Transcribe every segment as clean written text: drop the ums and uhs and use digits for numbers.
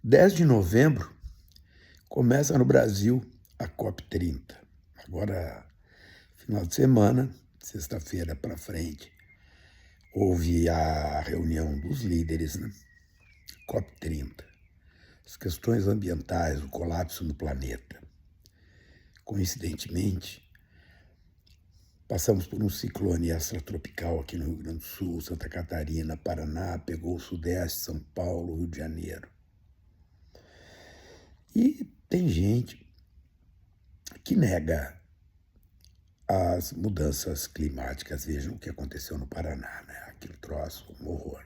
10 de novembro começa no Brasil a COP30. Agora, final de semana, sexta-feira para frente, houve a reunião dos líderes, né? COP30. As questões ambientais, o colapso no planeta. Coincidentemente, passamos por um ciclone extratropical aqui no Rio Grande do Sul, Santa Catarina, Paraná, pegou o Sudeste, São Paulo, Rio de Janeiro. E tem gente que nega as mudanças climáticas. Vejam o que aconteceu no Paraná, né? Aquele troço, um horror.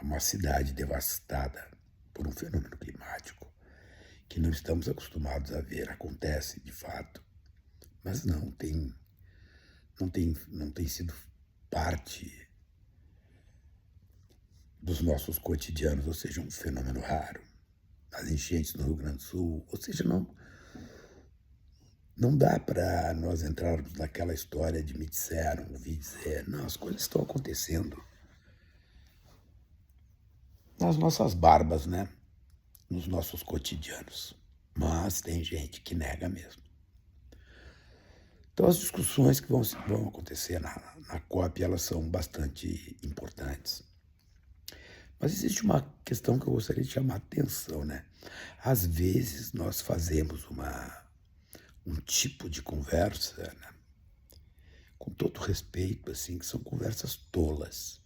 Uma cidade devastada por um fenômeno climático que não estamos acostumados a ver. Acontece, de fato, mas não tem sido parte dos nossos cotidianos, ou seja, um fenômeno raro. As enchentes no Rio Grande do Sul, ou seja, não dá para nós entrarmos naquela história de me disseram, ouvi dizer. Não, as coisas estão acontecendo nas nossas barbas, né? Nos nossos cotidianos. Mas tem gente que nega mesmo. Então as discussões que vão acontecer na COP, elas são bastante importantes. Mas existe uma questão que eu gostaria de chamar a atenção, né? Às vezes nós fazemos um tipo de conversa, né? Com todo respeito, assim, que são conversas tolas.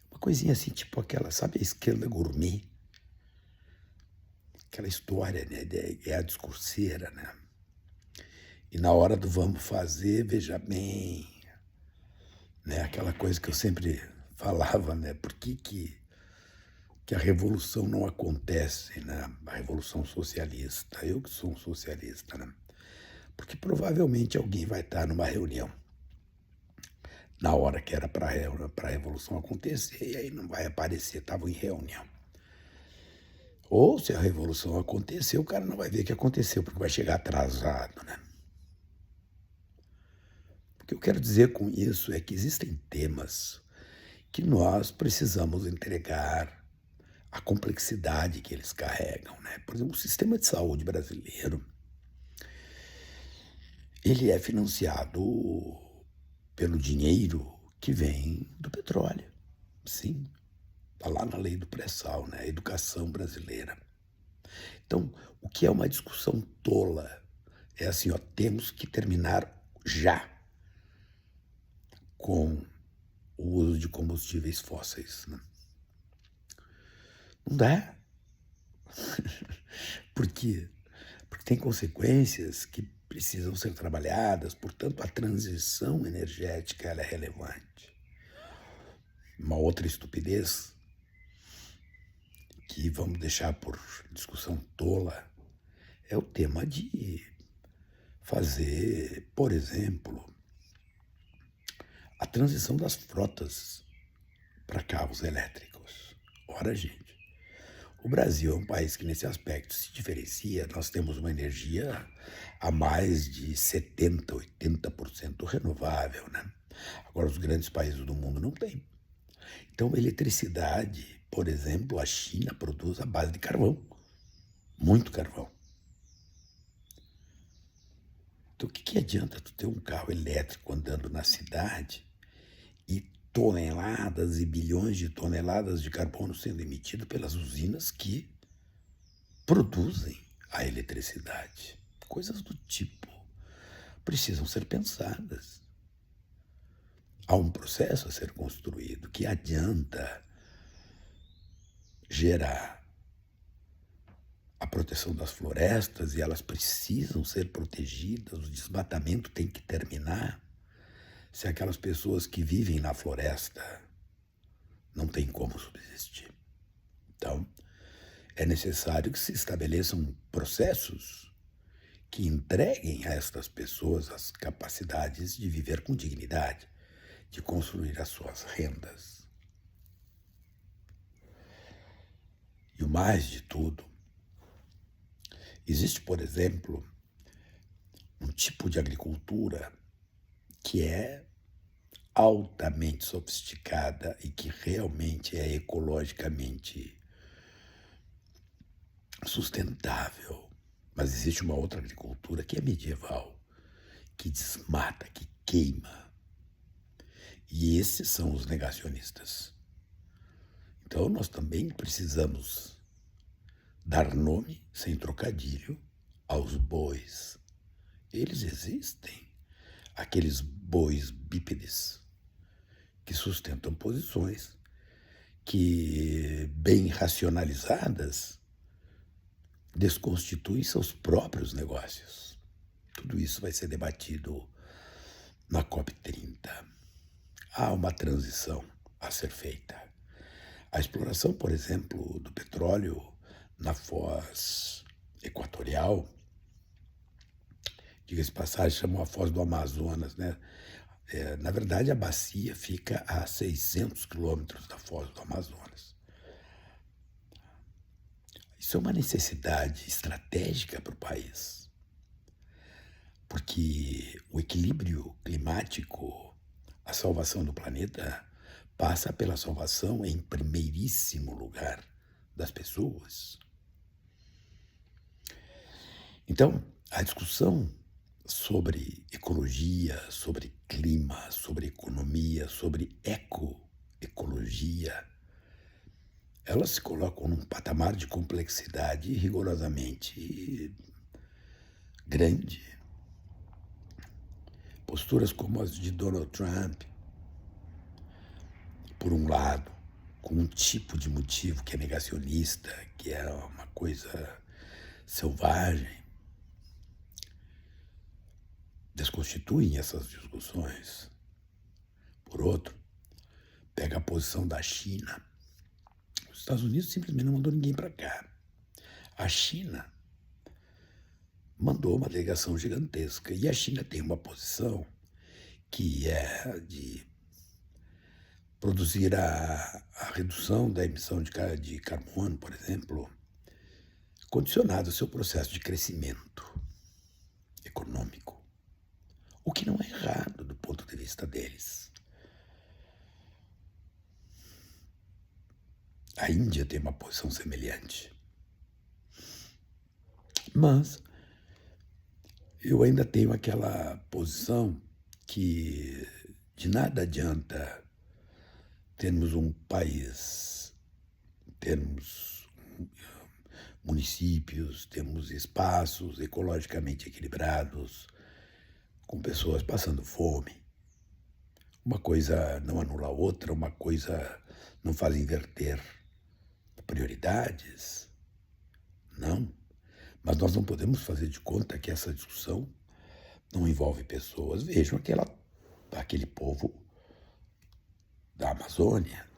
Uma coisinha assim, tipo aquela, sabe, a esquerda gourmet? Aquela história, né, é a discurseira, né? E na hora do vamos fazer, veja bem, né? Aquela coisa que eu sempre falava, né? Por que a revolução não acontece, né? A revolução socialista. Eu que sou um socialista, né? Porque provavelmente alguém vai estar numa reunião na hora que era para a revolução acontecer, e aí não vai aparecer, estava em reunião. Ou se a revolução acontecer, o cara não vai ver que aconteceu, porque vai chegar atrasado, né? O que eu quero dizer com isso é que existem temas que nós precisamos entregar a complexidade que eles carregam, né? Por exemplo, o sistema de saúde brasileiro, ele é financiado pelo dinheiro que vem do petróleo. Sim, está lá na lei do pré-sal, né? A educação brasileira. Então, o que é uma discussão tola é assim, ó, temos que terminar já com o uso de combustíveis fósseis, né? Não dá. Por quê? Porque tem consequências que precisam ser trabalhadas, portanto, a transição energética ela é relevante. Uma outra estupidez que vamos deixar por discussão tola é o tema de fazer, por exemplo, a transição das frotas para carros elétricos. Ora, gente, o Brasil é um país que nesse aspecto se diferencia. Nós temos uma energia a mais de 70, 80% renovável, né? Agora, os grandes países do mundo não têm. Então, eletricidade, por exemplo, a China produz à base de carvão, muito carvão. Então, o que adianta tu ter um carro elétrico andando na cidade e toneladas e bilhões de toneladas de carbono sendo emitido pelas usinas que produzem a eletricidade? Coisas do tipo precisam ser pensadas. Há um processo a ser construído que adianta gerar a proteção das florestas e elas precisam ser protegidas, o desmatamento tem que terminar. Se aquelas pessoas que vivem na floresta não têm como subsistir. Então, é necessário que se estabeleçam processos que entreguem a estas pessoas as capacidades de viver com dignidade, de construir as suas rendas. E o mais de tudo, existe, por exemplo, um tipo de agricultura que é altamente sofisticada e que realmente é ecologicamente sustentável. Mas existe uma outra agricultura que é medieval, que desmata, que queima. E esses são os negacionistas. Então nós também precisamos dar nome, sem trocadilho, aos bois. Eles existem, aqueles bois bípedes que sustentam posições que, bem racionalizadas, desconstituem seus próprios negócios. Tudo isso vai ser debatido na COP30. Há uma transição a ser feita. A exploração, por exemplo, do petróleo na foz equatorial, diga-se de passagem, chamou a foz do Amazonas, né? Na verdade, a bacia fica a 600 quilômetros da foz do Amazonas. Isso é uma necessidade estratégica para o país, porque o equilíbrio climático, a salvação do planeta, passa pela salvação, em primeiríssimo lugar, das pessoas. Então, a discussão sobre ecologia, sobre clima, sobre economia, sobre ecoecologia, elas se colocam num patamar de complexidade rigorosamente grande. Posturas como as de Donald Trump, por um lado, com um tipo de motivo que é negacionista, que é uma coisa selvagem, desconstituem essas discussões. Por outro, pega a posição da China. Os Estados Unidos simplesmente não mandou ninguém para cá. A China mandou uma delegação gigantesca. E a China tem uma posição que é de produzir a redução da emissão de carbono, por exemplo, condicionado ao seu processo de crescimento econômico. O que não é errado do ponto de vista deles. A Índia tem uma posição semelhante. Mas eu ainda tenho aquela posição que de nada adianta termos um país, termos municípios, temos espaços ecologicamente equilibrados, com pessoas passando fome. Uma coisa não anula a outra, uma coisa não faz inverter prioridades. Não. Mas nós não podemos fazer de conta que essa discussão não envolve pessoas. Vejam aquele povo da Amazônia.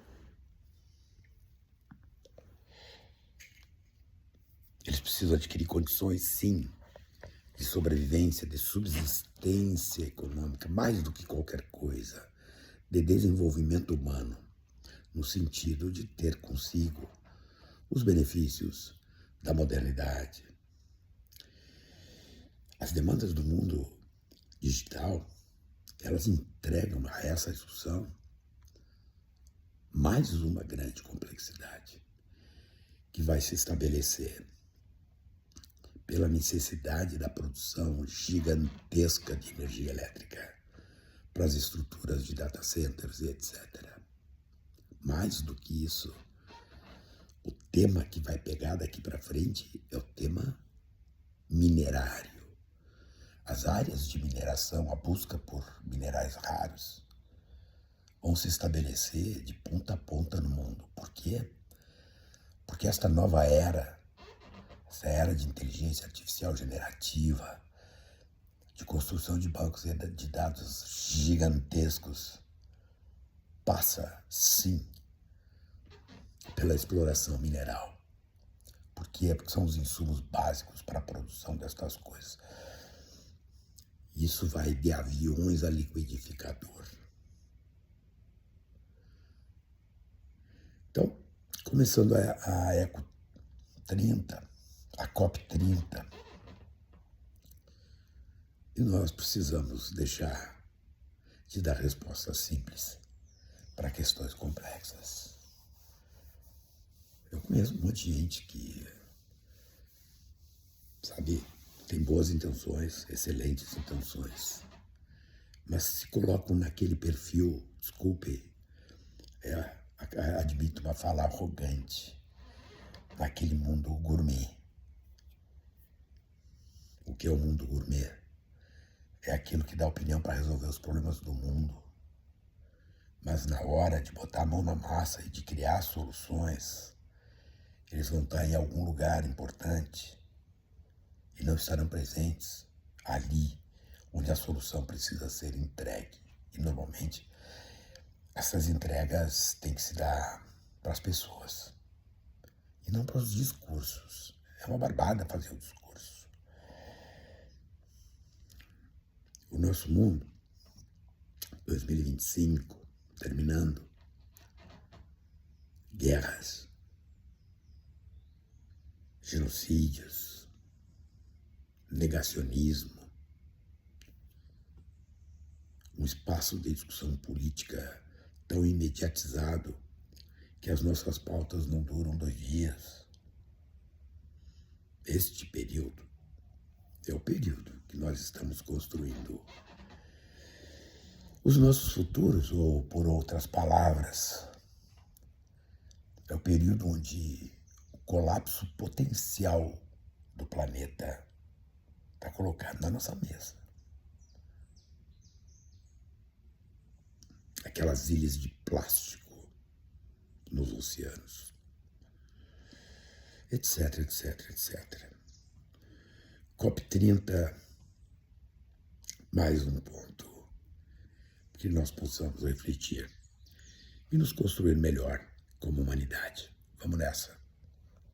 Eles precisam adquirir condições, sim, de sobrevivência, de subsistência econômica, mais do que qualquer coisa, de desenvolvimento humano, no sentido de ter consigo os benefícios da modernidade. As demandas do mundo digital, elas entregam a essa discussão mais uma grande complexidade que vai se estabelecer pela necessidade da produção gigantesca de energia elétrica para as estruturas de data centers e etc. Mais do que isso, o tema que vai pegar daqui para frente é o tema minerário. As áreas de mineração, a busca por minerais raros, vão se estabelecer de ponta a ponta no mundo. Por quê? Porque esta nova era, essa era de inteligência artificial generativa, de construção de bancos de dados gigantescos, passa, sim, pela exploração mineral. Por quê? Porque são os insumos básicos para a produção destas coisas. Isso vai de aviões a liquidificador. Então, começando a Eco 30, a COP 30, e nós precisamos deixar de dar respostas simples para questões complexas. Eu conheço um monte de gente que, sabe, tem boas intenções, excelentes intenções, mas se colocam naquele perfil, desculpe, admito uma fala arrogante, naquele mundo gourmet. O que é o mundo gourmet? É aquilo que dá opinião para resolver os problemas do mundo, mas na hora de botar a mão na massa e de criar soluções, eles vão estar em algum lugar importante e não estarão presentes ali onde a solução precisa ser entregue. E normalmente essas entregas têm que se dar para as pessoas e não para os discursos. É uma barbada fazer o discurso. O nosso mundo, 2025, terminando, guerras, genocídios, negacionismo, um espaço de discussão política tão imediatizado que as nossas pautas não duram 2 dias. Este período é o período que nós estamos construindo os nossos futuros, ou por outras palavras, é o período onde o colapso potencial do planeta está colocado na nossa mesa. Aquelas ilhas de plástico nos oceanos, etc, etc, etc. COP30, mais um ponto que nós possamos refletir e nos construir melhor como humanidade. Vamos nessa.